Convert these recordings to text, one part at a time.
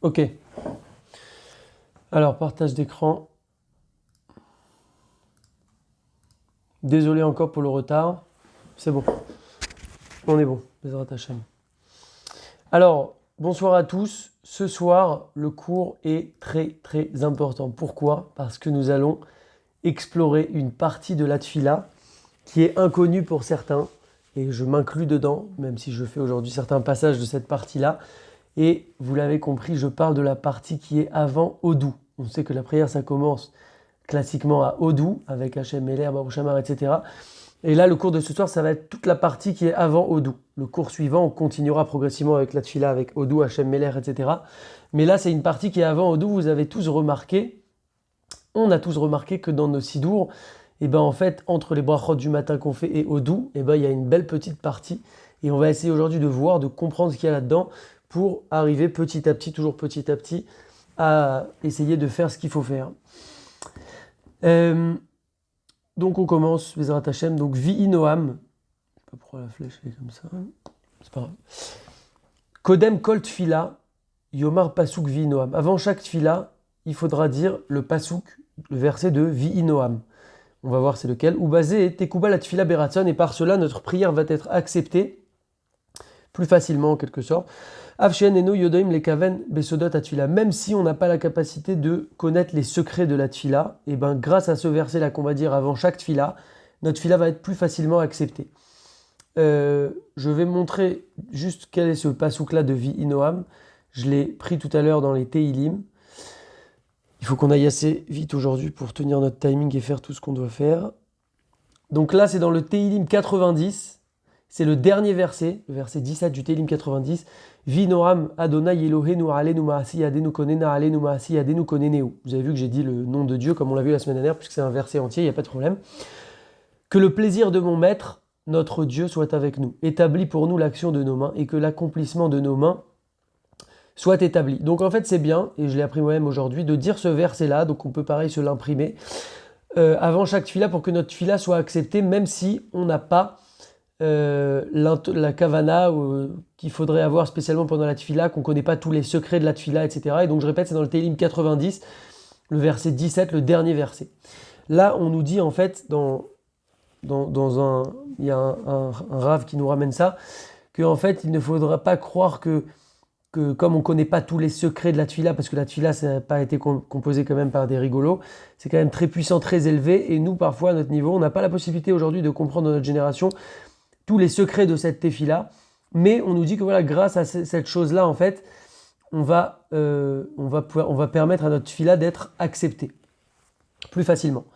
Ok. Alors, partage d'écran. Désolé encore pour le retard. C'est bon. On est bon. Bezrat Hashem. Alors, bonsoir à tous. Ce soir, le cours est très très important. Pourquoi? Parce que nous allons explorer une partie de la Tfila qui est inconnue pour certains. Et je m'inclus dedans, même si je fais aujourd'hui certains passages de cette partie-là. Et vous l'avez compris, je parle de la partie qui est avant Odou. On sait que la prière, ça commence classiquement à Odou, avec Hachem Meler, Baruch Shamar, etc. Et là, le cours de ce soir, ça va être toute la partie qui est avant Odou. Le cours suivant, on continuera progressivement avec la Tfila, avec Odou, Hachem Meler, etc. Mais là, c'est une partie qui est avant Odou. Vous avez tous remarqué, on a tous remarqué que dans nos sidours, et ben en fait, entre les brachot du matin qu'on fait et Odou, et ben il y a une belle petite partie. Et on va essayer aujourd'hui de voir, de comprendre ce qu'il y a là-dedans pour arriver petit à petit, toujours petit à petit, à essayer de faire ce qu'il faut faire. Donc on commence, Bezrat Hashem, donc Vi Noam. Je sais pas pourquoi la flèche est comme ça. C'est pas grave. Kodem Kol Tfila, Yomar Pasuk Vi Noam. Avant chaque Tfila, il faudra dire le Pasuk, le verset de Vi Noam. On va voir c'est lequel. Ou basé Tekuba la Tfila Beratson, et par cela notre prière va être acceptée plus facilement en quelque sorte. Avshen eno yodoim le kaven besodot atfila. Même si on n'a pas la capacité de connaître les secrets de la tfila, et ben grâce à ce verset là qu'on va dire avant chaque tfila, notre tfila va être plus facilement acceptée. Je vais montrer juste quel est ce pasouk là de Vi Noam. Je l'ai pris tout à l'heure dans les Teilim. Il faut qu'on aille assez vite aujourd'hui pour tenir notre timing et faire tout ce qu'on doit faire. Donc là c'est dans le Teilim 90. C'est le dernier verset, le verset 17 du Teilim 90. Vi Noam Adonai Eloheinu alenu ma'asi adenu konena alenu ma'asi adenu koneneu. Vous avez vu que j'ai dit le nom de Dieu comme on l'a vu la semaine dernière, puisque c'est un verset entier, il n'y a pas de problème. Que le plaisir de mon maître, notre Dieu, soit avec nous. Établis pour nous l'action de nos mains et que l'accomplissement de nos mains soit établi. Donc en fait c'est bien, et je l'ai appris moi-même aujourd'hui, de dire ce verset-là, donc on peut pareil se l'imprimer, avant chaque tfila pour que notre tfila soit acceptée, même si on n'a pas la kavana qu'il faudrait avoir spécialement pendant la tfila, qu'on ne connaît pas tous les secrets de la tfila, etc. Et donc je répète, c'est dans le Teilim 90, le verset 17, le dernier verset. Là, on nous dit en fait, il y a un rave qui nous ramène ça, qu'en fait, il ne faudra pas croire que comme on ne connaît pas tous les secrets de la tfila, parce que la tfila, ça n'a pas été composé quand même par des rigolos, c'est quand même très puissant, très élevé, et nous, parfois, à notre niveau, on n'a pas la possibilité aujourd'hui de comprendre dans notre génération tous les secrets de cette tefila, mais on nous dit que voilà, grâce à cette chose-là, en fait, on va permettre à notre tefila d'être acceptée plus facilement.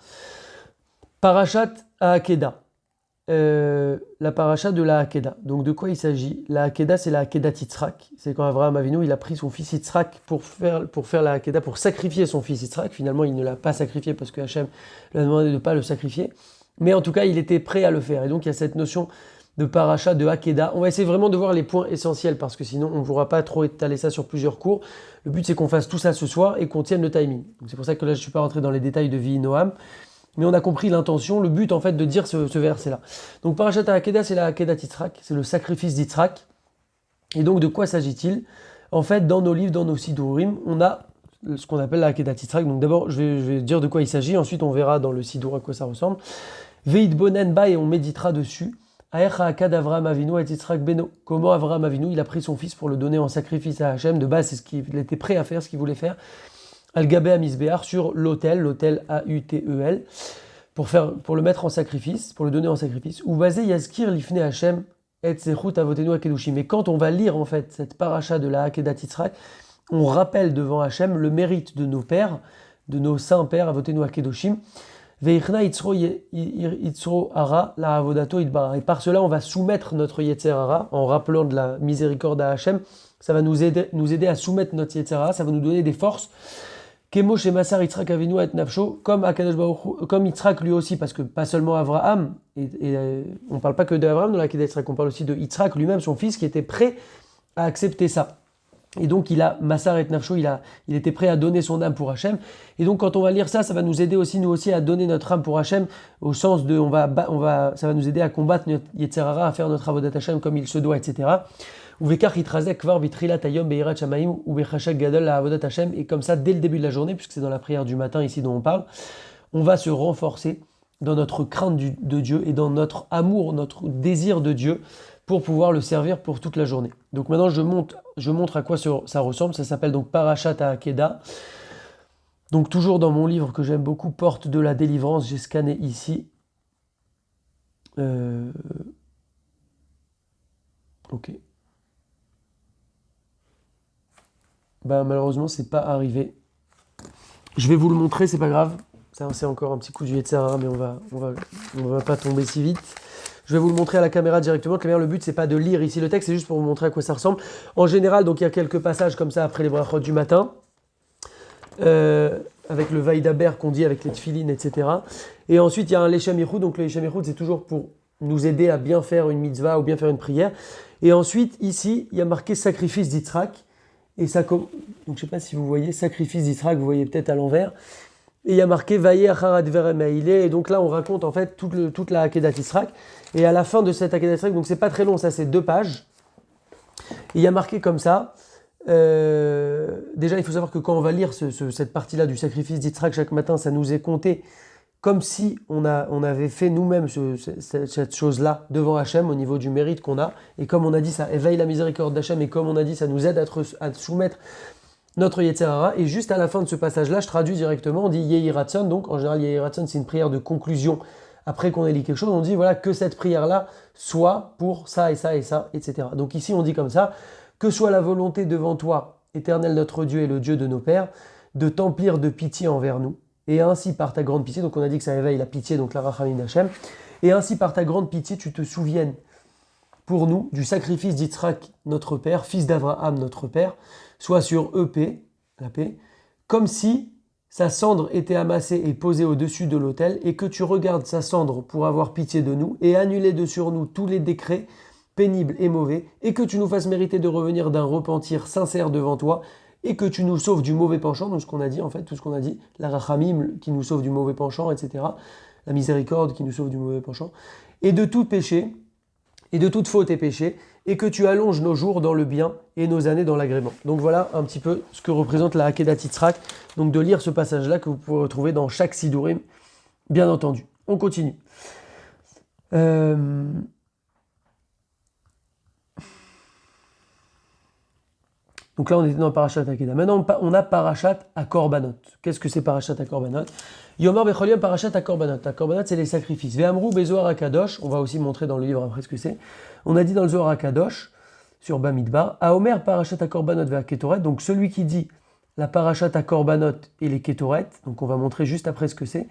Parashat Ha'akeda, la parasha de la Hakeda. Donc de quoi il s'agit? La Hakeda, c'est la Hakeda Yitzhak. C'est quand Avraham Avinu, il a pris son fils Yitzhak pour faire la Hakeda, pour sacrifier son fils Yitzhak. Finalement, il ne l'a pas sacrifié parce que Hachem lui a demandé de ne pas le sacrifier. Mais en tout cas, il était prêt à le faire. Et donc, il y a cette notion de paracha, de Hakeda. On va essayer vraiment de voir les points essentiels parce que sinon on ne pourra pas trop étaler ça sur plusieurs cours. Le but c'est qu'on fasse tout ça ce soir et qu'on tienne le timing. Donc c'est pour ça que là je ne suis pas rentré dans les détails de Vi Noam, mais on a compris l'intention, le but en fait de dire ce verset là. Donc parachat Hakeda, c'est la Hakeda Yitzhak, c'est le sacrifice d'Yitzhak. Et donc de quoi s'agit-il? En fait dans nos livres, dans nos Sidurim, on a ce qu'on appelle la Hakeda Yitzhak. Donc d'abord je vais dire de quoi il s'agit, ensuite on verra dans le Sidur à quoi ça ressemble. Veit bonen ba, et on méditera dessus. Avraham Avinu et Yitzhak Beno. Comment Avraham Avinu, il a pris son fils pour le donner en sacrifice à Hachem. De base, c'est ce qu'il était prêt à faire, ce qu'il voulait faire. Al-Gabé à Misbéar, sur l'autel Autel, pour le mettre en sacrifice, pour le donner en sacrifice. Ou basé Yazkir Lifne Hachem et Zechut Avotenu Akedushim. Mais quand on va lire en fait cette paracha de la Hakedat Yitzhak, on rappelle devant Hachem le mérite de nos pères, de nos saints pères Avotenu Akedushim. Et par cela, on va soumettre notre Yetzer Hara en rappelant de la miséricorde à Hachem. Ça va nous aider à soumettre notre Yetzer Hara, ça va nous donner des forces. Kemo chez Massar Yitzhak Avinu et Nafsho, comme Akadosh Baruch Hu, comme Yitzhak lui aussi, parce que pas seulement Avraham, on ne parle pas que d'Avraham dans la Kedah Yitzhak, on parle aussi de Yitzhak lui-même, son fils, qui était prêt à accepter ça. Et donc, il a Massar et Nafsho, il était prêt à donner son âme pour Hachem. Et donc, quand on va lire ça, ça va nous aider aussi, nous aussi, à donner notre âme pour Hachem, au sens de, ça va nous aider à combattre notre Yetzer Hara, à faire notre Avodat Hachem comme il se doit, etc. Uvekar itrazek kvar bitrilat hayom beirat shamaim ou bechashak gadol la avodat Hashem. Et comme ça, dès le début de la journée, puisque c'est dans la prière du matin ici dont on parle, on va se renforcer dans notre crainte de Dieu et dans notre amour, notre désir de Dieu pour pouvoir le servir pour toute la journée. Donc maintenant, je montre à quoi ça ressemble. Ça s'appelle donc Parashat HaAkeda. Donc toujours dans mon livre que j'aime beaucoup, Porte de la délivrance, j'ai scanné ici. Ok. Malheureusement, c'est pas arrivé. Je vais vous le montrer, c'est pas grave. Ça, c'est encore un petit coup du Yetzirah, mais on va pas tomber si vite. Je vais vous le montrer à la caméra directement. Le but, c'est pas de lire ici le texte, c'est juste pour vous montrer à quoi ça ressemble. En général, donc il y a quelques passages comme ça après les brachot du matin, avec le Vaïdaber qu'on dit avec les tfilines, etc. Et ensuite, il y a un Leshem Yichud. Donc le Leshem Yichud, c'est toujours pour nous aider à bien faire une mitzvah ou bien faire une prière. Et ensuite, ici, il y a marqué sacrifice d'Yitzhak. Et ça, donc je ne sais pas si vous voyez, sacrifice d'Yitzhak, vous voyez peut-être à l'envers. Et il y a marqué Vaye Acharad Verem Haïlé. Et donc là, on raconte en fait toute la Akedat Yitzhak. Et à la fin de cette Akedat Yitzhak, donc c'est pas très long, ça c'est 2 pages. Et il y a marqué comme ça. Déjà, il faut savoir que quand on va lire cette partie-là du sacrifice d'Yitzhak chaque matin, ça nous est compté comme si on avait fait nous-mêmes cette chose-là devant Hachem au niveau du mérite qu'on a. Et comme on a dit, ça éveille la miséricorde d'Hachem. Et comme on a dit, ça nous aide à soumettre notre Yetzirah. Et juste à la fin de ce passage-là, je traduis directement, on dit Yehi Ratzon. Donc en général, Yehi Ratzon, c'est une prière de conclusion. Après qu'on ait lu quelque chose, on dit voilà, que cette prière-là soit pour ça et ça et ça, etc. Donc ici, on dit comme ça, que soit la volonté devant toi, Éternel notre Dieu et le Dieu de nos pères, de t'emplir de pitié envers nous. Et ainsi par ta grande pitié, donc on a dit que ça éveille la pitié, donc la Rachamim d'Hachem, et ainsi par ta grande pitié, tu te souviennes pour nous du sacrifice d'Yitzhak, notre père, fils d'Abraham, notre père, soit sur EP, la paix, comme si sa cendre était amassée et posée au-dessus de l'autel, et que tu regardes sa cendre pour avoir pitié de nous, et annuler de sur nous tous les décrets pénibles et mauvais, et que tu nous fasses mériter de revenir d'un repentir sincère devant toi, et que tu nous sauves du mauvais penchant, donc ce qu'on a dit en fait, tout ce qu'on a dit, la rachamim qui nous sauve du mauvais penchant, etc., la miséricorde qui nous sauve du mauvais penchant, et de tout péché, et de toute faute et péché, et que tu allonges nos jours dans le bien et nos années dans l'agrément. Donc voilà un petit peu ce que représente la Akedat Yitzhak, donc de lire ce passage-là que vous pouvez retrouver dans chaque Sidurim, bien entendu. On continue. Donc là, on était dans Parashat Akeda. Maintenant, on a Parashat Akorbanot. Qu'est-ce que c'est Parashat Akorbanot? Yomar Becholiom Parashat Akorbanot. Akorbanot, c'est les sacrifices. Ve'amrou Bezohar Akadosh. On va aussi montrer dans le livre après ce que c'est. On a dit dans le Zohar Akadosh, sur Bamidbar, Aomer Parashat Akorbanot ve'a Ketoret. Donc celui qui dit la Parashat Akorbanot et les Ketoret. Donc on va montrer juste après ce que c'est.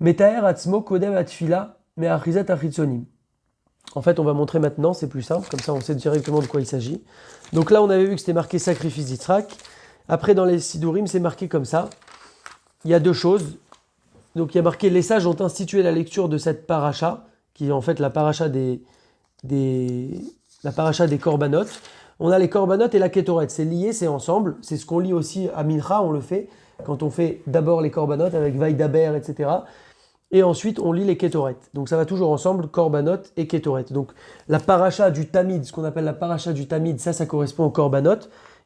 Metaher Atzmo Kodem Atfila Me'achizat Achitzonim. En fait, on va montrer maintenant, c'est plus simple, comme ça on sait directement de quoi il s'agit. Donc là, on avait vu que c'était marqué sacrifice d'Yitzhak. Après, dans les Sidurim, c'est marqué comme ça. Il y a 2 choses. Donc il y a marqué « Les sages ont institué la lecture de cette paracha », qui est en fait la paracha des korbanot. On a les korbanot et la kétoret. C'est lié, c'est ensemble. C'est ce qu'on lit aussi à Mincha, on le fait, quand on fait d'abord les korbanot avec Vaïdaber, etc., et ensuite, on lit les Ketoret. Donc ça va toujours ensemble, Korbanot et Ketoret. Donc la paracha du Tamid, ce qu'on appelle la paracha du Tamid, ça correspond au Korbanot. Et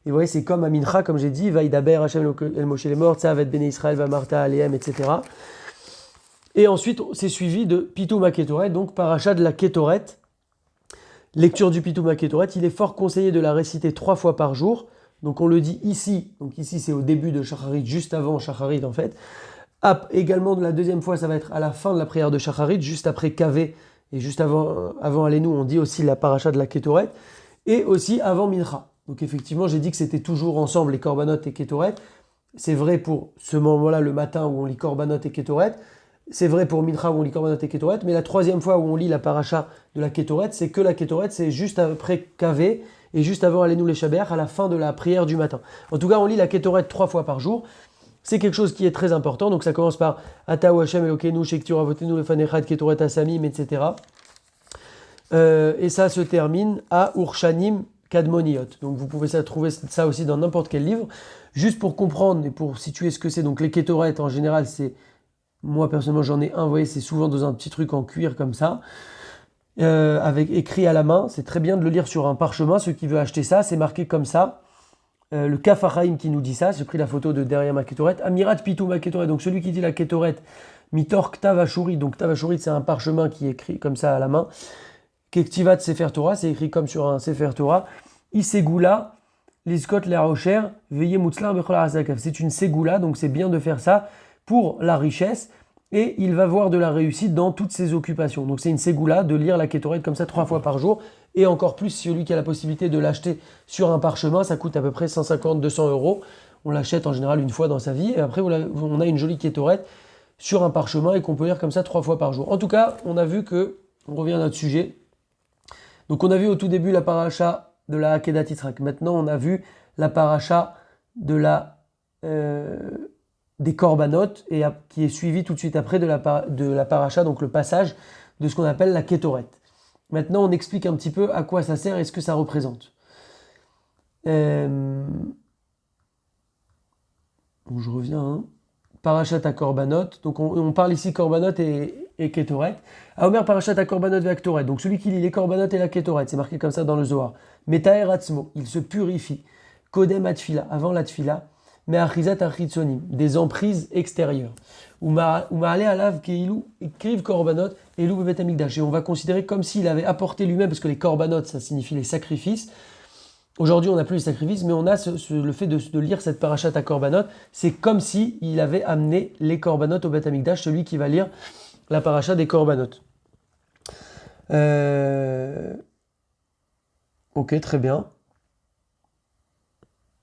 vous voyez, c'est comme à Mincha, comme j'ai dit, Vaïdaber, Hachem El Moshe les morts, Tzavet Bene Israël, Vamarta, Aleem, etc. Et ensuite, c'est suivi de Pitouma Ketoret, donc paracha de la Ketoret. Lecture du Pitouma Ketoret, il est fort conseillé de la réciter 3 fois par jour. Donc on le dit ici, donc ici c'est au début de Shacharit, juste avant Shacharit en fait. Également, la deuxième fois, ça va être à la fin de la prière de Shacharit, juste après Kavé, et juste avant Alenu, on dit aussi la paracha de la Ketoret, et aussi avant Mincha. Donc effectivement, j'ai dit que c'était toujours ensemble les Korbanot et Ketoret. C'est vrai pour ce moment-là, le matin, où on lit Korbanot et Ketoret. C'est vrai pour Mincha, où on lit Korbanot et Ketoret. Mais la troisième fois où on lit la paracha de la Ketoret, c'est que la Ketoret, c'est juste après Kavé, et juste avant Alenu les Shaber, à la fin de la prière du matin. En tout cas, on lit la Ketoret 3 fois par jour. C'est quelque chose qui est très important. Donc ça commence par Ataou Hashem Elokeinu, Shektur Avotenu, Lefanechad, Ketoret Asamim, etc. Et ça se termine à Urshanim Kadmoniot. Donc vous pouvez trouver ça aussi dans n'importe quel livre. Juste pour comprendre et pour situer ce que c'est. Donc les Ketoret, en général, c'est. Moi personnellement, j'en ai un, vous voyez, c'est souvent dans un petit truc en cuir comme ça. avec écrit à la main. C'est très bien de le lire sur un parchemin. Ceux qui veulent acheter ça, c'est marqué comme ça. Le Kaf HaChaim qui nous dit ça. J'ai pris la photo de derrière ma Ketoret. Amirat Pitou ma Ketoret. Donc celui qui dit la Ketoret, Mitor Ktav Ashuri. Donc Ktav Ashuri, c'est un parchemin qui est écrit comme ça à la main. Kektivat Sefer Torah, c'est écrit comme sur un Sefer Torah. Isegoula, Liskot la Rocher, Veillez Mutzlar Bechola Asakav. C'est une Ségoula, donc c'est bien de faire ça pour la richesse. Et il va voir de la réussite dans toutes ses occupations. Donc c'est une Ségoula de lire la Ketoret comme ça 3 fois par jour. Et encore plus, celui qui a la possibilité de l'acheter sur un parchemin, ça coûte à peu près 150-200 euros. On l'achète en général une fois dans sa vie. Et après, on a une jolie Ketoret sur un parchemin et qu'on peut lire comme ça 3 fois par jour. En tout cas, on a vu que, on revient à notre sujet. Donc on a vu au tout début la paracha de la Akedat Yitzhak. Maintenant, on a vu la paracha de des Korbanot et qui est suivie tout de suite après de la paracha, donc le passage de ce qu'on appelle la Ketoret. Maintenant, on explique un petit peu à quoi ça sert et ce que ça représente. Donc je reviens. Hein. Parachat à Korbanot. Donc on parle ici Korbanot et Ketoret. Aomer Parachat à Korbanot ve Ketoret. Donc celui qui lit les Korbanot et la Ketoret, c'est marqué comme ça dans le Zohar. Metaer Atzmo, il se purifie. Kodem Atfila, avant la Tfila. Me'achizat achitzonim, des emprises extérieures. Ou ma'ale alav ke'ilu ekriv korbanot elu bebet hamikdash. Et on va considérer comme s'il avait apporté lui-même, parce que les korbanot, ça signifie les sacrifices. Aujourd'hui, on n'a plus les sacrifices, mais on a le fait de lire cette parachat à korbanot, c'est comme s'il avait amené les korbanot au bet hamikdash, celui qui va lire la parachat des korbanot. Ok, très bien.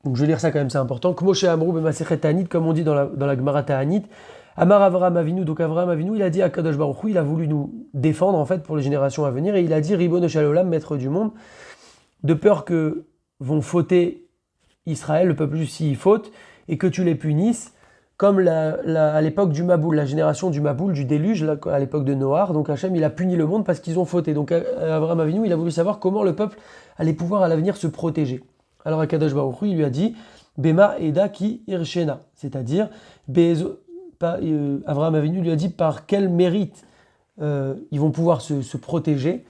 Donc je vais lire ça quand même, c'est important. Kmoshe Amrou B'Masechet Ta'anit, comme on dit dans la Gemara Ta'anit. Amar Avraham Avinu, donc Avraham Avinu, il a dit à Kadosh Baruch Hu, il a voulu nous défendre en fait pour les générations à venir, et il a dit Ribono Shel Olam, maître du monde, de peur que vont fauter Israël, le peuple juif s'il faute, et que tu les punisses, comme à l'époque du Maboul, la génération du Maboul, du déluge, là, à l'époque de Noar. Donc Hachem, il a puni le monde parce qu'ils ont fauté. Donc Avraham Avinu, il a voulu savoir comment le peuple allait pouvoir à l'avenir se protéger. Alors Akadosh Baruch Hu, il lui a dit Bema Eda ki Irshena, c'est-à-dire Avraham Avinu lui a dit par quel mérite ils vont pouvoir se protéger.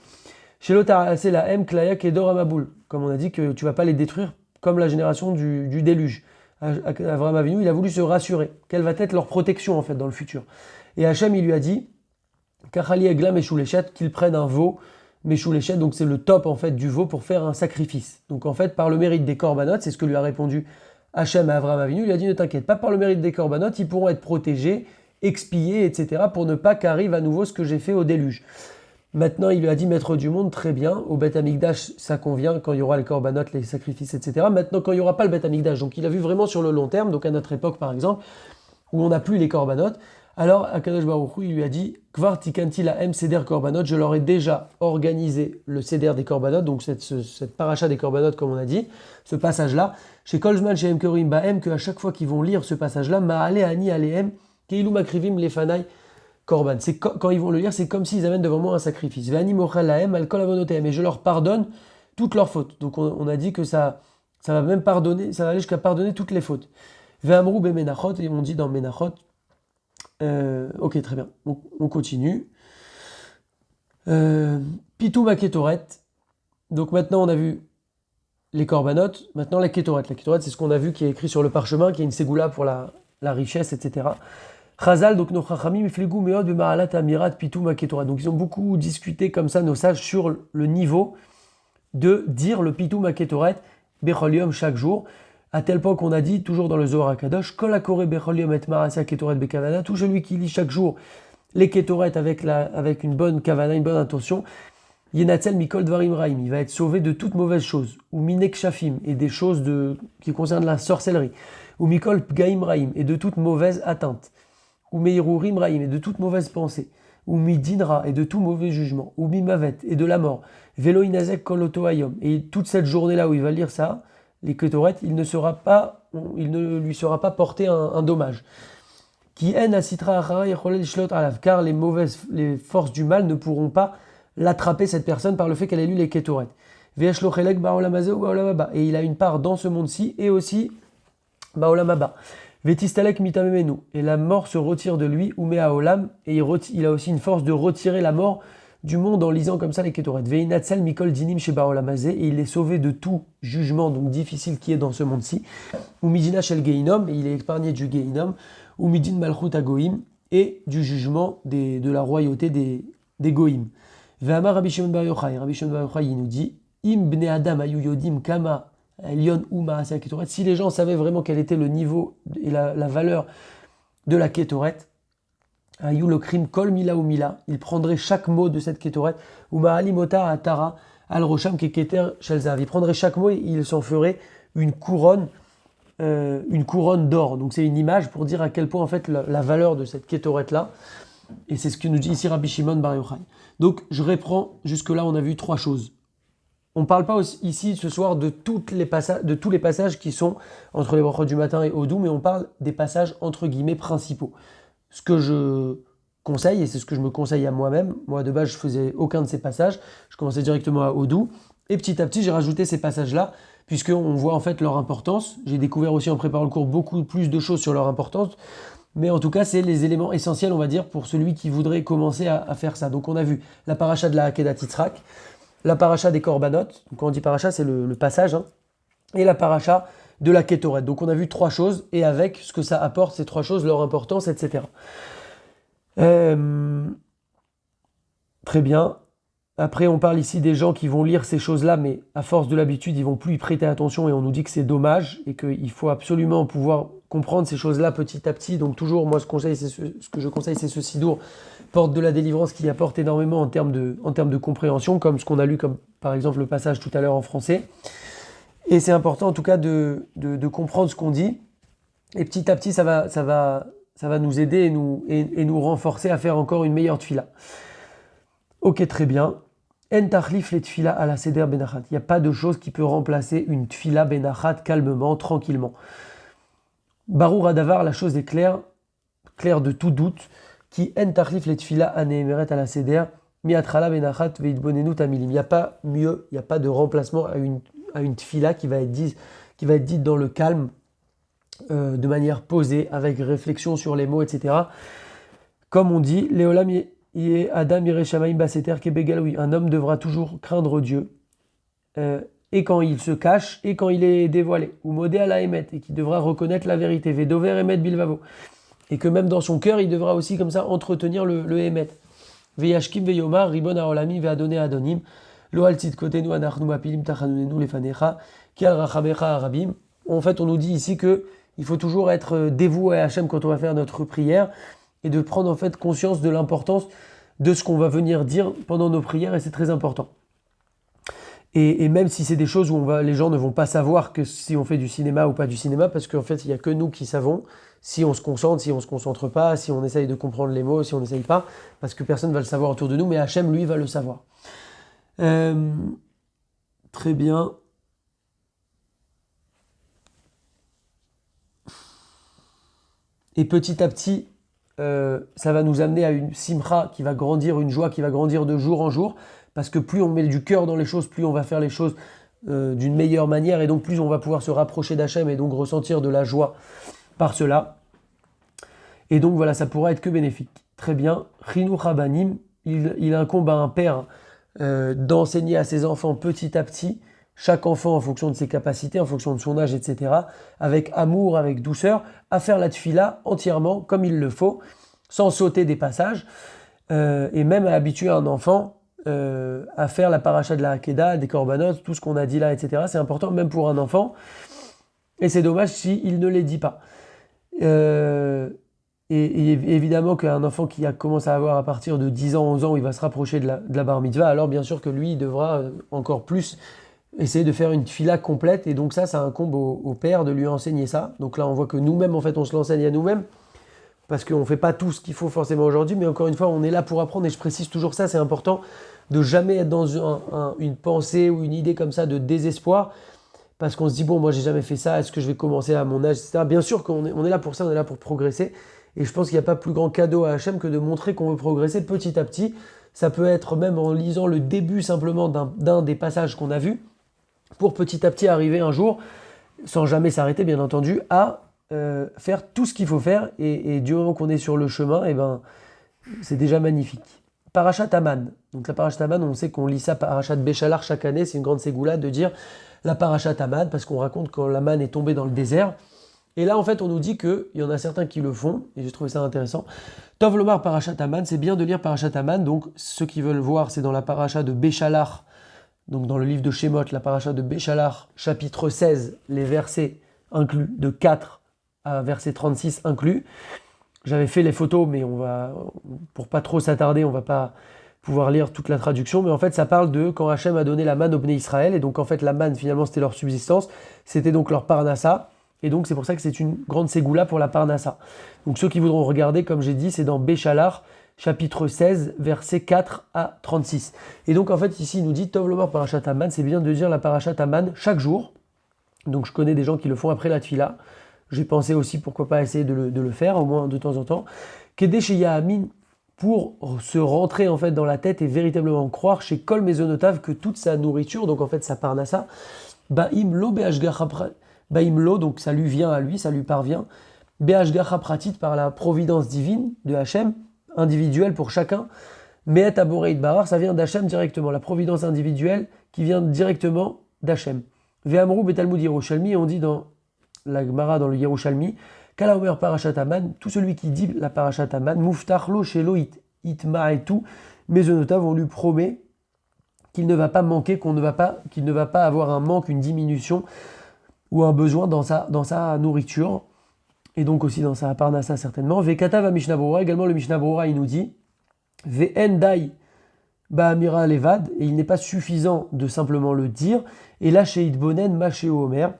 Shelotar c'est la M Klaya Kedor Amaboul, comme on a dit que tu vas pas les détruire comme la génération du déluge. Avraham Avinu, il a voulu se rassurer. Quelle va être leur protection en fait dans le futur. Et Hachem, il lui a dit Kachali Egla Meshulechet, qu'ils prennent un veau. Meshulechet, donc c'est le top en fait du veau pour faire un sacrifice. Donc en fait, par le mérite des korbanot, c'est ce que lui a répondu Hachem à Avraham Avinu, il a dit ne t'inquiète pas, par le mérite des korbanot, ils pourront être protégés, expiés, etc. pour ne pas qu'arrive à nouveau ce que j'ai fait au déluge. Maintenant, il lui a dit maître du monde, très bien, au Beth Amikdash, ça convient, quand il y aura les korbanot, les sacrifices, etc. Maintenant, quand il n'y aura pas le Beth Amikdash, donc il a vu vraiment sur le long terme, donc à notre époque par exemple, où on n'a plus les korbanot, alors Akadosh Baruch Hu, il lui a dit Kvar tikanti la M seder korbanot, je leur ai déjà organisé le seder des korbanot, donc cette paracha des korbanot comme on a dit, ce passage-là, chez Kolzman, chez Emkerim Baem, qu'à chaque fois qu'ils vont lire ce passage-là, Ma'ale ani alehem, Keilu makrivim lefanai korban. C'est quand ils vont le lire, c'est comme s'ils amènent devant moi un sacrifice. Ve'ani mochel lahem al kol avonotehem, et je leur pardonne toutes leurs fautes. Donc on a dit que ça va même pardonner, ça va aller jusqu'à pardonner toutes les fautes. Ve'amrou be menachot, et on dit dans Menachot. Ok, très bien. On continue. Pitou ma Ketoret. Donc maintenant, on a vu les korbanot. Maintenant, la Ketoret. La Ketoret, c'est ce qu'on a vu qui est écrit sur le parchemin, qui est une ségoula pour la richesse, etc. Chazal, donc nos chachamim, iflegou meod b'ma'alat amirat pitou ma Ketoret. Donc ils ont beaucoup discuté comme ça, nos sages, sur le niveau de dire le pitou ma Ketoret bechol yom chaque jour. À tel point qu'on a dit, toujours dans le Zohar HaKadosh, Kol hakore bechol yom et ma'aseh Ketoret bekavana, tout celui qui lit chaque jour les Ketoret avec une bonne kavana, une bonne intention, Yenatzel mikol dvarim raim, il va être sauvé de toute mauvaise chose, ou minek shafim, et des choses qui concernent la sorcellerie, ou mikol pgaim raim, et de toute mauvaise atteinte, ou meirurim raim, et de toute mauvaise pensée, ou midinra, et de tout mauvais jugement, ou mimavet, et de la mort, velo inazek kol oto hayom, et toute cette journée-là où il va lire ça, les Ketoret, il ne lui sera pas porté un dommage. Qui en asitra achara yecholel shlot alav, car les forces du mal ne pourront pas l'attraper, cette personne, par le fait qu'elle ait lu les Ketoret. Ve'yesh lo chelek ba'olam hazeh ou ba'olam haba, et il a une part dans ce monde-ci et aussi ba'olam haba. Ve'tistalek mitamemenu, et la mort se retire de lui, ou me'aolam, et il a aussi une force de retirer la mort du monde en lisant comme ça les Ketoret. Veinatsel Mikol Dinim Sheba Olamazé, et il est sauvé de tout jugement donc difficile qui est dans ce monde-ci. Ou Midina Shel Geinom, et il est épargné du Geinom. Ou Midin Malchut Agoim, et du jugement de la royauté des Goïm. Ve'amar Rabbi Shimon Bar Yochai, Rabbi Shimon Bar Yochai, il nous dit, Im Bnei Adam Ayu Yodim Kama Elion Uma Asya Ketoret, si les gens savaient vraiment quel était le niveau et la valeur de la Ketoret, Ayu le crime kol mila ou mila, il prendrait chaque mot de cette Ketoret, ou Ma'alimota Atara al Rosham Keketer Shelzav, il prendrait chaque mot et il s'en ferait une couronne d'or. Donc c'est une image pour dire à quel point en fait la valeur de cette Ketoret là, et c'est ce que nous dit ici Rabbi Shimon Bar Yochai. Donc je reprends, jusque-là on a vu 3 choses. On ne parle pas ici ce soir de tous les passages qui sont entre les brachot du matin et Odou, mais on parle des passages entre guillemets principaux. Ce que je conseille, et c'est ce que je me conseille à moi-même, moi de base je faisais aucun de ces passages, je commençais directement à Odou, et petit à petit j'ai rajouté ces passages-là, puisqu'on voit en fait leur importance. J'ai découvert aussi en préparant le cours beaucoup plus de choses sur leur importance, mais en tout cas c'est les éléments essentiels on va dire pour celui qui voudrait commencer à faire ça. Donc on a vu la paracha de la Akedat Yitzhak, la paracha des Korbanot, donc quand on dit paracha c'est le passage, hein, et la paracha de la Ketoret. Donc on a vu 3 choses, et avec ce que ça apporte, ces 3 choses, leur importance, etc. Très bien. Après on parle ici des gens qui vont lire ces choses-là, mais à force de l'habitude, ils vont plus y prêter attention, et on nous dit que c'est dommage, et qu'il faut absolument pouvoir comprendre ces choses-là petit à petit. Donc toujours, moi ce que je conseille, c'est ce sidour, porte de la délivrance, qui apporte énormément en termes de compréhension, comme ce qu'on a lu, comme par exemple le passage tout à l'heure en français. Et c'est important en tout cas de comprendre ce qu'on dit, et petit à petit ça va nous aider et nous renforcer à faire encore une meilleure tfila. Ok, très bien. En tachlif les tfila à la seder benachat. Il n'y a pas de chose qui peut remplacer une tfila benachat calmement, tranquillement. Barour Adavar, la chose est claire de tout doute, qui en tachlif les tfila anéemeret à la seder, miatrala benachat veidbonenu tamilim. Il n'y a pas mieux, il n'y a pas de remplacement à une tfila qui va être dite dans le calme, de manière posée, avec réflexion sur les mots, etc. Comme on dit, Léolam yé Adam Yereshamaim Baseter Kebegal, oui, un homme devra toujours craindre Dieu, et quand il se cache, et quand il est dévoilé, ou modé à la émet, et qu'il devra reconnaître la vérité, Vedover Emet Bilvavo, et que même dans son cœur, il devra aussi comme ça entretenir le émet. Veyashkim Veyomar, Ribon Aolami, Veadone Adonim, Loal Tzid Kotenu Anachnu Apilim Tachanunenu Lefanecha, Kial Rachamecha Arabim. En fait, on nous dit ici que il faut toujours être dévoué à Hachem quand on va faire notre prière, et de prendre en fait conscience de l'importance de ce qu'on va venir dire pendant nos prières, et c'est très important. Et même si c'est des choses où les gens ne vont pas savoir que si on fait du cinéma ou pas du cinéma, parce qu'en fait il n'y a que nous qui savons si on se concentre, si on ne se concentre pas, si on essaye de comprendre les mots, si on n'essaye pas, parce que personne ne va le savoir autour de nous, mais Hachem lui va le savoir. Très bien. Et petit à petit, ça va nous amener à une simcha qui va grandir, une joie qui va grandir de jour en jour, parce que plus on met du cœur dans les choses, plus on va faire les choses d'une meilleure manière, et donc plus on va pouvoir se rapprocher d'Hachem et donc ressentir de la joie par cela. Et donc voilà, ça pourra être que bénéfique. Très bien. Chinuch Rabanim, il incombe à un père d'enseigner à ses enfants petit à petit, chaque enfant en fonction de ses capacités, en fonction de son âge, etc., avec amour, avec douceur, à faire la tfila entièrement comme il le faut, sans sauter des passages, et même à habituer un enfant à faire la paracha de la Hakeda, des korbanot, tout ce qu'on a dit là, etc. C'est important même pour un enfant, et c'est dommage s'il ne les dit pas. Et évidemment qu'un enfant qui commence à avoir à partir de 10 ans, 11 ans, où il va se rapprocher de la bar mitzvah, alors bien sûr que lui, il devra encore plus essayer de faire une tfila complète, et donc ça incombe au père de lui enseigner ça. Donc là, on voit que nous-mêmes, en fait, on se l'enseigne à nous-mêmes, parce qu'on ne fait pas tout ce qu'il faut forcément aujourd'hui, mais encore une fois, on est là pour apprendre, et je précise toujours ça, c'est important de jamais être dans une pensée ou une idée comme ça de désespoir, parce qu'on se dit, bon, moi, j'ai jamais fait ça, est-ce que je vais commencer à mon âge, etc. Bien sûr qu'on est là pour ça, on est là pour progresser, et je pense qu'il n'y a pas plus grand cadeau à Hachem que de montrer qu'on veut progresser petit à petit. Ça peut être même en lisant le début simplement d'un des passages qu'on a vus, pour petit à petit arriver un jour, sans jamais s'arrêter bien entendu, à faire tout ce qu'il faut faire, et du moment qu'on est sur le chemin, eh ben, c'est déjà magnifique. Parashat Aman. Donc la Parashat Aman, on sait qu'on lit ça Parashat Béchalar chaque année, c'est une grande ségoula de dire la Parashat Aman, parce qu'on raconte quand la manne est tombée dans le désert. Et là, en fait, on nous dit qu'il y en a certains qui le font, et j'ai trouvé ça intéressant. Tov Lomar Parashat Aman, c'est bien de lire Parashat Aman, donc ceux qui veulent voir, c'est dans la Parashat de Béchalar, donc dans le livre de Shemot, la Parashat de Béchalar, chapitre 16, les versets inclus, de 4 à verset 36 inclus. J'avais fait les photos, mais pour pas trop s'attarder, on va pas pouvoir lire toute la traduction, mais en fait, ça parle de quand Hachem a donné la manne au Bnei Israël, et donc en fait, la manne, finalement, c'était leur subsistance, c'était donc leur parnassa. Et donc, c'est pour ça que c'est une grande ségoula pour la Parnassa. Donc, ceux qui voudront regarder, comme j'ai dit, c'est dans Béchalar, chapitre 16, versets 4 à 36. Et donc, en fait, ici, il nous dit Tov Lomar Parashat Aman, c'est bien de dire la Parashat Aman chaque jour. Donc, je connais des gens qui le font après la Tfila. J'ai pensé aussi, pourquoi pas essayer de le faire, au moins de temps en temps. Kedé chez Yahamin, pour se rentrer en fait dans la tête et véritablement croire chez Kol Mezonotav que toute sa nourriture, donc en fait sa Parnassa, Ba'im lo be'ashgacha Baimlo, donc ça lui vient à lui, ça lui parvient. Be'ashgacha pratit par la providence divine de Hachem, individuelle pour chacun. Me'et aboreit barar, ça vient d'Hachem directement, la providence individuelle qui vient directement d'Hachem. Ve'amrou be'talmud Yerushalmi, on dit dans la Gemara, dans le Yerushalmi, Kala omer parashat Aman, tout celui qui dit la parashat Aman, muftach lo shelo itma et tout, Mezonotav, on lui promet qu'il ne va pas manquer, qu'il ne va pas avoir un manque, une diminution, ou un besoin dans sa nourriture, et donc aussi dans sa parnassa certainement. Vekata va Mishnah Berurah, également le Mishnah Berurah, il nous dit Ve'en dai ba'amira levad, et il n'est pas suffisant de simplement le dire, et là chez Idbonen ma chez Omer,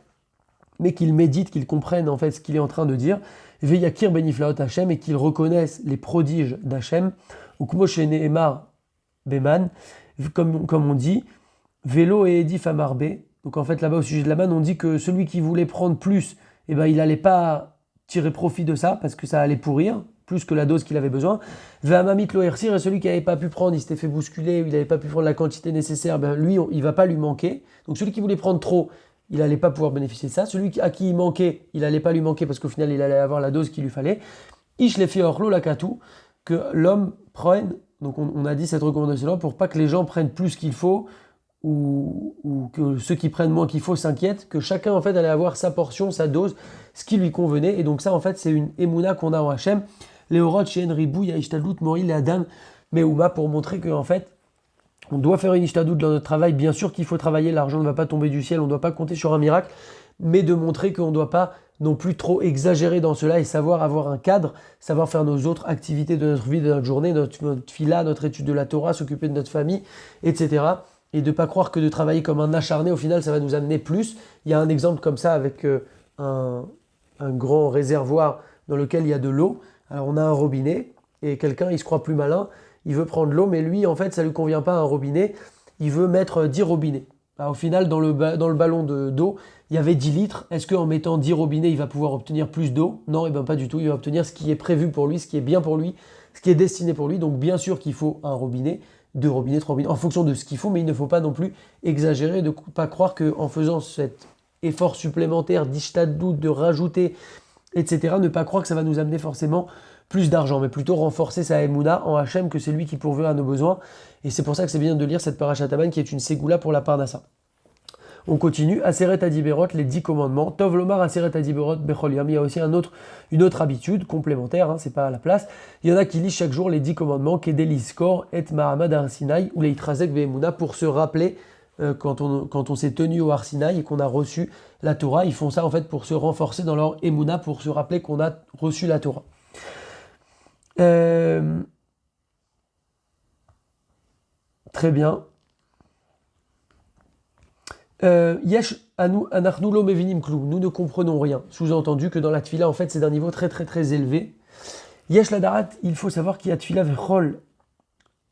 mais qu'il médite, qu'il comprenne en fait ce qu'il est en train de dire. Ve'yakir beniflaot Hachem, et qu'il reconnaisse les prodiges d'Hachem, ou kumo chez Nehemar beman, comme on dit, Velo et Edif amarbe. Donc en fait là-bas au sujet de la manne, on dit que celui qui voulait prendre plus, eh ben, il n'allait pas tirer profit de ça parce que ça allait pourrir, plus que la dose qu'il avait besoin. Ve'amamit lo ersir, et celui qui n'avait pas pu prendre, il s'était fait bousculer, il n'avait pas pu prendre la quantité nécessaire, ben lui, il ne va pas lui manquer. Donc celui qui voulait prendre trop, il n'allait pas pouvoir bénéficier de ça. Celui à qui il manquait, il n'allait pas lui manquer parce qu'au final, il allait avoir la dose qu'il lui fallait. Ish le fait orlo la katou, que l'homme prenne, donc on a dit cette recommandation-là, pour pas que les gens prennent plus qu'il faut, ou que ceux qui prennent moins qu'il faut s'inquiètent, que chacun en fait allait avoir sa portion, sa dose, ce qui lui convenait. Et donc ça en fait c'est une émouna qu'on a en Hachem, Léorot, Sheen, Ribou, Yaishtadlout, Moril, Adam, Meouma, pour montrer qu'en fait on doit faire une ishtadout dans notre travail. Bien sûr qu'il faut travailler, l'argent ne va pas tomber du ciel, on ne doit pas compter sur un miracle, mais de montrer qu'on ne doit pas non plus trop exagérer dans cela et savoir avoir un cadre, savoir faire nos autres activités de notre vie, de notre journée, notre fila, notre étude de la Torah, s'occuper de notre famille, etc. Et de ne pas croire que de travailler comme un acharné, au final, ça va nous amener plus. Il y a un exemple comme ça avec un grand réservoir dans lequel il y a de l'eau. Alors on a un robinet et quelqu'un, il se croit plus malin, il veut prendre l'eau, mais lui, en fait, ça ne lui convient pas un robinet. Il veut mettre 10 robinets. Alors, au final, dans le ballon d'eau, il y avait 10 litres. Est-ce qu'en mettant 10 robinets, il va pouvoir obtenir plus d'eau? Non, et bien pas du tout. Il va obtenir ce qui est prévu pour lui, ce qui est bien pour lui, ce qui est destiné pour lui. Donc bien sûr qu'il faut un robinet, 2 robinets, 3 robinets, en fonction de ce qu'il faut, mais il ne faut pas non plus exagérer, de ne pas croire qu'en faisant cet effort supplémentaire d'ishtaddout, de rajouter, etc., ne pas croire que ça va nous amener forcément plus d'argent, mais plutôt renforcer sa émouna en Hachem, que c'est lui qui pourveut à nos besoins. Et c'est pour ça que c'est bien de lire cette Parashat Aman qui est une ségoula pour la Parnassa. On continue, Aseret Adiberot, les 10 commandements. Tov Lomar Aseret Adiberot Bechol Yom. Il y a aussi une autre habitude complémentaire, hein, c'est pas à la place. Il y en a qui lisent chaque jour les 10 commandements, Kedeli Skor et Mahamad Arsinaï, ou les Itrazek Be'emouna, pour se rappeler quand on s'est tenu au Arsinaï et qu'on a reçu la Torah. Ils font ça en fait pour se renforcer dans leur émouna, pour se rappeler qu'on a reçu la Torah. Très bien. Yesh anachnu lo mevinim klum. Nous ne comprenons rien. Sous-entendu que dans la tfila, en fait, c'est d'un niveau très très très élevé. Yesh la darat, il faut savoir qu'il y a tfila vechol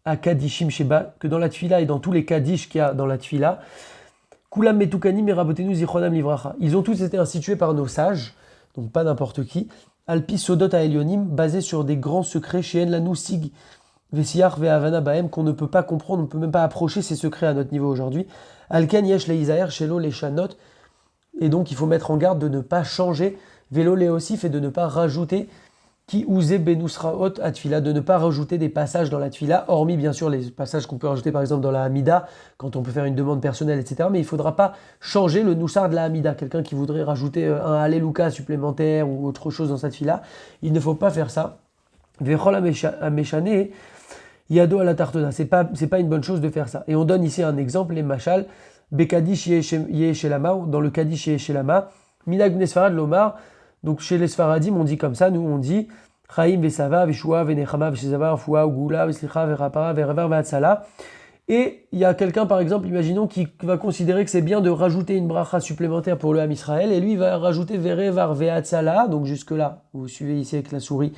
à kadishim sheba, que dans la tfila et dans tous les kadish qu'il y a dans la tfila, kulam metukanim et rabotenu zichronam livracha. Ils ont tous été institués par nos sages, donc pas n'importe qui. Alpi Sodot à Elionim, basé sur des grands secrets chez Enlanou Sig, Vesiach Ve'avana Baem, qu'on ne peut pas comprendre, on ne peut même pas approcher ces secrets à notre niveau aujourd'hui. Alken Yesh Leisaer, Shelo les Chanot, et donc il faut mettre en garde de ne pas changer, Vélo les Osif, et de ne pas rajouter qui ousait benusraot atfila, de ne pas rajouter des passages dans la tfila, hormis bien sûr les passages qu'on peut rajouter par exemple dans la Hamida, quand on peut faire une demande personnelle, etc. Mais il ne faudra pas changer le noussar de la Hamida. Quelqu'un qui voudrait rajouter un Alléluia supplémentaire ou autre chose dans sa tfila, il ne faut pas faire ça. Vechol ameshane, yado à la tartona. C'est pas une bonne chose de faire ça. Et on donne ici un exemple, les machal, bekadish yeshelama, dans le kadish yeshelama, minag nesfarad lomar. Donc chez les Sfaradim, on dit comme ça, nous on dit Chaim vesava veshua venechama veshezava fua ugula veslicha verapara verever vehatsala. Et il y a quelqu'un par exemple, imaginons, qui va considérer que c'est bien de rajouter une bracha supplémentaire pour le Ham Israël, et lui il va rajouter verevar vehatsala, donc jusque là, vous suivez ici avec la souris,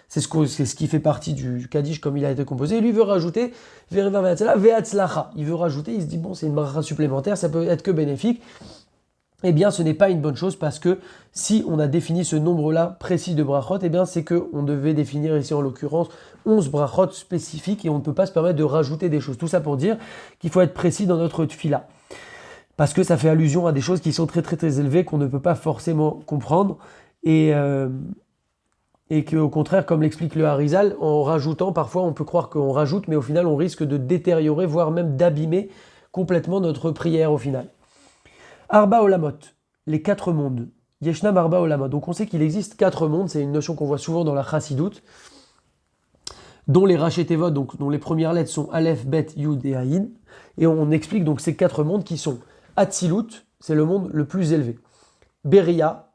c'est ce qui fait partie du Kaddish comme il a été composé, et lui veut rajouter verevar vehatsala vehatslacha. Il veut rajouter, il se dit bon c'est une bracha supplémentaire, ça peut être que bénéfique. Eh bien, ce n'est pas une bonne chose parce que si on a défini ce nombre-là précis de brachot, eh bien, c'est qu'on devait définir ici en l'occurrence 11 brachot spécifiques et on ne peut pas se permettre de rajouter des choses. Tout ça pour dire qu'il faut être précis dans notre tfila. Parce que ça fait allusion à des choses qui sont très très très élevées qu'on ne peut pas forcément comprendre et qu'au contraire, comme l'explique le Harizal, en rajoutant, parfois on peut croire qu'on rajoute, mais au final on risque de détériorer, voire même d'abîmer complètement notre prière au final. Arba Olamot, les 4 mondes. Yeshnam Arba Olamot. Donc on sait qu'il existe 4 mondes, c'est une notion qu'on voit souvent dans la Chassidoute, dont les Rachetevot, donc dont les premières lettres sont Aleph, Bet, Yud et Aïn. Et on explique donc ces 4 mondes qui sont Atzilut, c'est le monde le plus élevé, Beria,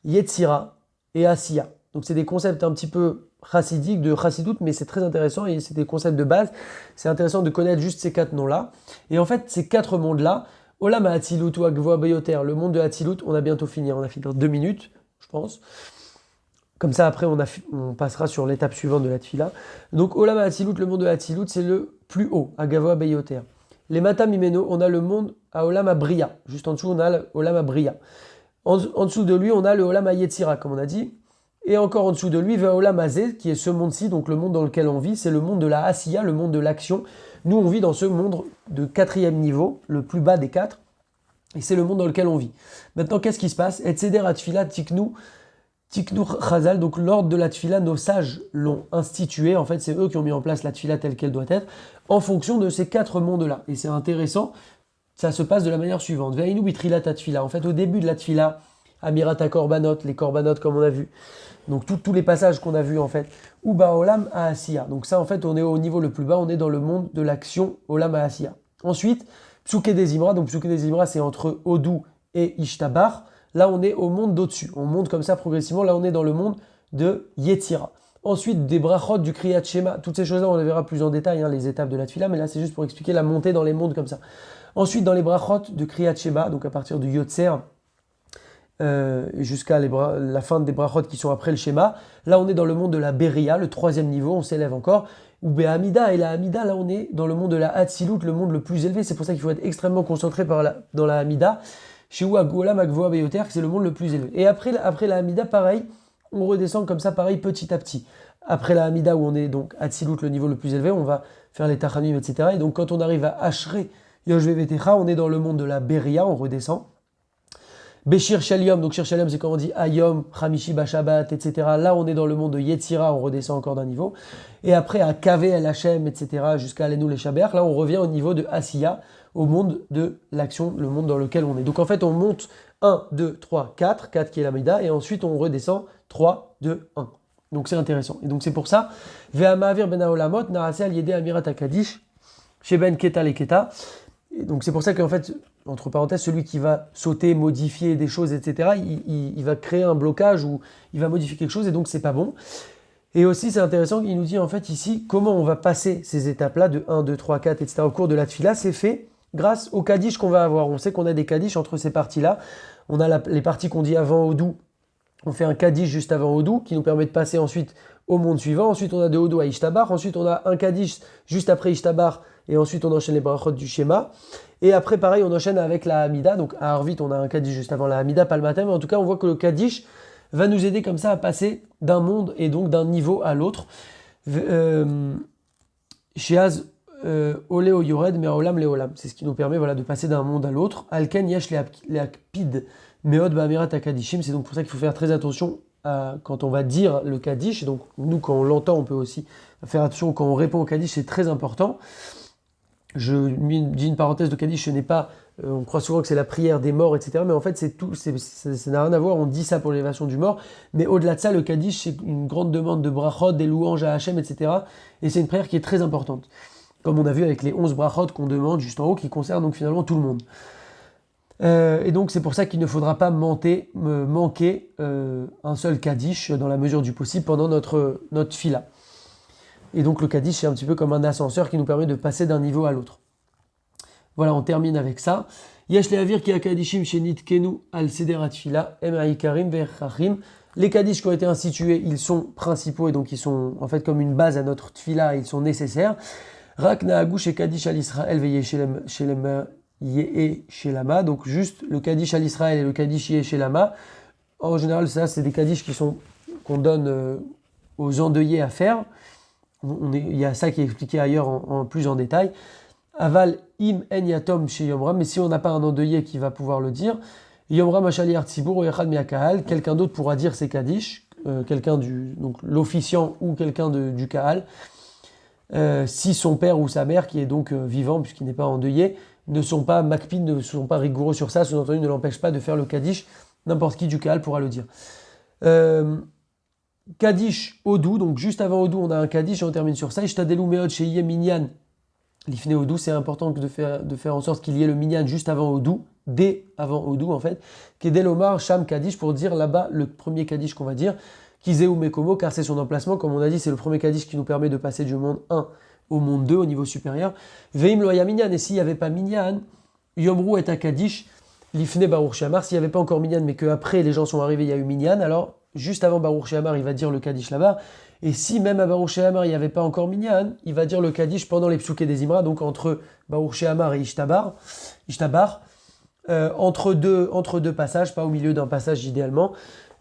Yetzira et Asiya. Donc c'est des concepts un petit peu chassidiques de Chassidoute, mais c'est très intéressant et c'est des concepts de base. C'est intéressant de connaître juste ces 4 noms-là. Et en fait, ces 4 mondes-là, Olam Hatzilut ou Agvoa Beyoter, le monde de Hatzilut, on a bientôt fini, on a fini dans 2 minutes, je pense. Comme ça, après, on passera sur l'étape suivante de la Tfila. Donc, Olam Hatzilut, le monde de Hatzilut, c'est le plus haut, Agvoa Beyoter. Les Matam Imeno, on a le monde à Olam Abria. Juste en dessous, on a le Olam Abria. En dessous de lui, on a le Olam Yetzira, comme on a dit. Et encore en dessous de lui, Olam Azeh, qui est ce monde-ci, donc le monde dans lequel on vit, c'est le monde de la Asiya, le monde de l'action. Nous, on vit dans ce monde de 4e niveau, le plus bas des 4, et c'est le monde dans lequel on vit. Maintenant, qu'est-ce qui se passe? Et Seder Atfila Tiknu Chazal, donc l'ordre de la Tfila, nos sages l'ont institué. En fait, c'est eux qui ont mis en place la Tfila telle qu'elle doit être, en fonction de ces 4 mondes-là. Et c'est intéressant, ça se passe de la manière suivante. Veinu Bitrilat Tfila. En fait, au début de la Tfila, Amirata Korbanot, les Korbanot comme on a vu. Donc tous les passages qu'on a vus en fait. Uba Olam à Asiya. Donc ça en fait on est au niveau le plus bas, on est dans le monde de l'action Olam à Asiya. Ensuite, Psuke des Imra. Donc Psuke des Imra c'est entre Odou et Ishtabar. Là on est au monde d'au-dessus. On monte comme ça progressivement. Là on est dans le monde de Yetzira. Ensuite des brachot du Kriyat Shema. Toutes ces choses-là on les verra plus en détail, hein, les étapes de la Tfila. Mais là c'est juste pour expliquer la montée dans les mondes comme ça. Ensuite dans les brachot de Kriyat Shema, donc à partir du Yotzer, jusqu'à la fin des brachot qui sont après le schéma. Là, on est dans le monde de la Beria, le 3e niveau, on s'élève encore. Ou Behamida, et la Hamida, là, on est dans le monde de la Hatzilut, le monde le plus élevé. C'est pour ça qu'il faut être extrêmement concentré dans la Hamida. Chez Ouagolam Agvoa Beyoter, c'est le monde le plus élevé. Et après la Hamida, pareil, on redescend comme ça, pareil, petit à petit. Après la Hamida, où on est donc Hatzilut, le niveau le plus élevé, on va faire les Tachanum, etc. Et donc, quand on arrive à Ashrei Yoshvevetecha, on est dans le monde de la Beria, on redescend. Beshir Shaliom, donc Shir Shaliom c'est quand on dit Ayom, Hamishi, Bashabat, etc. Là on est dans le monde de Yetzira, on redescend encore d'un niveau. Et après à Kave, El Hashem, etc. jusqu'à Alenu les Shaber, là on revient au niveau de Asiya, au monde de l'action, le monde dans lequel on est. Donc en fait on monte 1, 2, 3, 4, 4 qui est la Mida, et ensuite on redescend 3, 2, 1. Donc c'est intéressant. Et donc c'est pour ça, Ve'amavir ben haolamot, Narase al yede amirat akadish, Sheben Keta le Keta. Et donc c'est pour ça qu'en fait, entre parenthèses, celui qui va sauter, modifier des choses, etc., il va créer un blocage ou il va modifier quelque chose et donc c'est pas bon. Et aussi c'est intéressant qu'il nous dit en fait ici comment on va passer ces étapes-là de 1, 2, 3, 4, etc. au cours de la tfila, c'est fait grâce au Kaddish qu'on va avoir. On sait qu'on a des Kaddish entre ces parties-là. On a les parties qu'on dit avant Odou. On fait un Kaddish juste avant Odou qui nous permet de passer ensuite au monde suivant. Ensuite, on a de Odou à Ishtabar. Ensuite, on a un Kaddish juste après Ishtabar. Et ensuite, on enchaîne les brachot du schéma. Et après, pareil, on enchaîne avec la Hamida. Donc, à Arvit, on a un Kaddish juste avant la Hamida, pas le matin. Mais en tout cas, on voit que le Kaddish va nous aider comme ça à passer d'un monde et donc d'un niveau à l'autre. Shiaz Oleo Yored, mais Olam Leolam. C'est ce qui nous permet de passer d'un monde à l'autre. Alken Yesh les Akpid. Meod Bamirat Akadishim, c'est donc pour ça qu'il faut faire très attention quand on va dire le Kaddish. Donc nous, quand on l'entend, on peut aussi faire attention quand on répond au Kaddish, c'est très important. Je dis une parenthèse de Kaddish, ce n'est pas, on croit souvent que c'est la prière des morts, etc. Mais en fait, ça n'a rien à voir, on dit ça pour l'élévation du mort. Mais au-delà de ça, le Kaddish, c'est une grande demande de brachot, des louanges à Hachem, etc. Et c'est une prière qui est très importante. Comme on a vu avec les 11 brachot qu'on demande juste en haut, qui concernent donc finalement tout le monde. Et donc c'est pour ça qu'il ne faudra pas manquer un seul Kaddish dans la mesure du possible pendant notre fila. Et donc le Kaddish, c'est un petit peu comme un ascenseur qui nous permet de passer d'un niveau à l'autre. Voilà, on termine avec ça. Yesh le'avir ki hakadishim shenitkenu al sederat fila em ha'ikarim ve'chachim. Les Kaddish qui ont été institués, ils sont principaux et donc ils sont en fait comme une base à notre tfila, ils sont nécessaires. Rak na'agu she Kaddish al Israël ve'yeshelema Yeshelama. Donc juste le Kaddish al Israël et le Kaddish Yeshelama. En général, ça c'est des Kaddish qu'on donne aux endeuillés à faire. Il y a ça qui est expliqué ailleurs en plus en détail. Aval im en yatom chez Yomram, mais si on n'a pas un endeuillé qui va pouvoir le dire, Yomram achali artzibur yachad miakahal, quelqu'un d'autre pourra dire ses Kaddish, donc l'officiant ou quelqu'un du Kahal, si son père ou sa mère, qui est donc vivant puisqu'il n'est pas endeuillé, ne sont pas makpin, ne sont pas rigoureux sur ça, sous-entendu ne l'empêche pas de faire le Kaddish, n'importe qui du Kahal pourra le dire. Kaddish Odou, donc juste avant Odou, on a un Kaddish et on termine sur ça. Ishtadelu meod sheyeh minyan lifne Odou, c'est important de faire en sorte qu'il y ait le minyan juste avant Odou, dès avant Odou en fait. Kedel Omar Sham Kaddish, pour dire là-bas le premier Kaddish qu'on va dire. Kizeu Mekomo, car c'est son emplacement, comme on a dit, c'est le premier Kaddish qui nous permet de passer du monde 1 au monde 2, au niveau supérieur. Veim loya minyan, et s'il n'y avait pas minyan, Yomru et Kaddish lifne Baruch Shamar, s'il n'y avait pas encore minyan, mais qu'après les gens sont arrivés, il y a eu minyan, alors juste avant Baruch Shehamar, il va dire le Kaddish là-bas. Et si même à Baruch Shehamar, il n'y avait pas encore Minyan, il va dire le Kaddish pendant les psuké des Imra, donc entre Baruch Shehamar et Ishtabar, entre deux passages, pas au milieu d'un passage idéalement.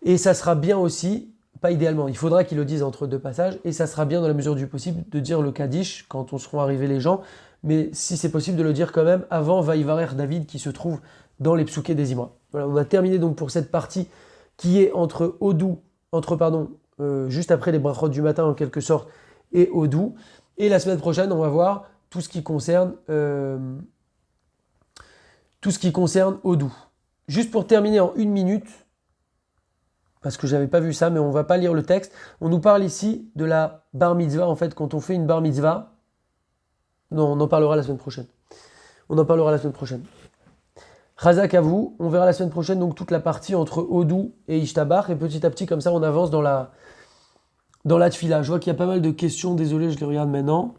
Et ça sera bien aussi, pas idéalement, il faudra qu'il le dise entre deux passages, et ça sera bien dans la mesure du possible de dire le Kaddish quand on seront arrivés les gens, mais si c'est possible de le dire quand même avant Vaïvarer David qui se trouve dans les psuké des Imra. Voilà, on a terminé donc pour cette partie qui est juste après les brachot du matin en quelque sorte, et Odou. Et la semaine prochaine, on va voir tout ce qui concerne Odou. Juste pour terminer en 1 minute, parce que j'avais pas vu ça, mais on va pas lire le texte. On nous parle ici de la bar mitzvah, en fait, quand on fait une bar mitzvah. Non, on en parlera la semaine prochaine. Chazak à vous, on verra la semaine prochaine donc toute la partie entre Odou et Ishtabar, et petit à petit comme ça on avance dans la tfila. Je vois qu'il y a pas mal de questions, désolé je les regarde maintenant.